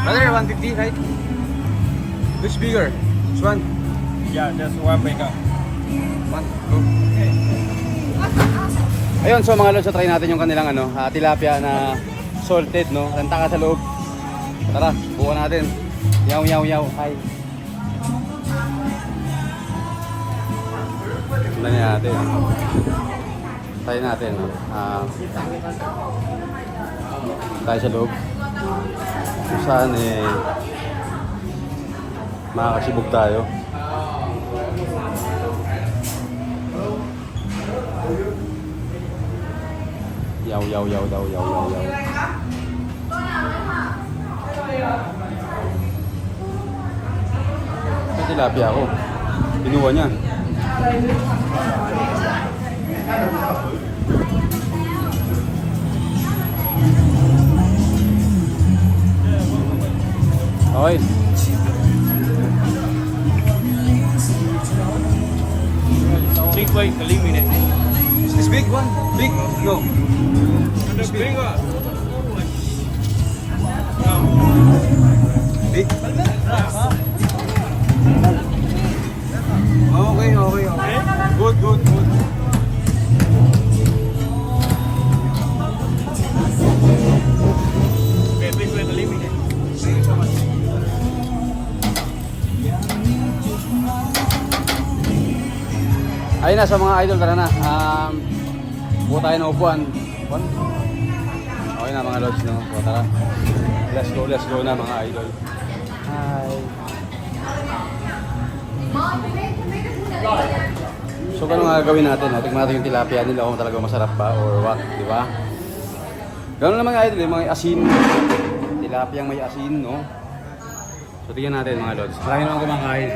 Brother, 150, right? Which bigger? Which one? Yeah, just one bigger. One, go. Ayun, so mga lods, so try natin yung kanilang tilapia na salted, no? Renta ka sa loob. Tara, buka natin. Yaw, yaw, yaw. Hi. Tignan natin. Try natin, no? Tayo sa loob. Kung saan makakasibog tayo. Yaw, yaw, yaw daw, yaw, yaw, yaw. May tilapia ako. Pinuha niya. Okay. Big way, eliminate. Is this big one? Big? No. The bigger. Big? Okay, okay, okay. Good, good, good. Okay, big way, eliminate. Ayun na sa mga idol, tara na. Buo tayo ng upuan. Okay na mga lods, no? So tara. Let's go na mga idol. Hi. So ganun nga gagawin natin, no? Tingnan natin yung tilapia nila kung talaga masarap ba or what, di ba? Ganun naman mga idol, yung mga asin. Tilapia may asin, no? So tingnan natin mga lods. Marami naman kumakain.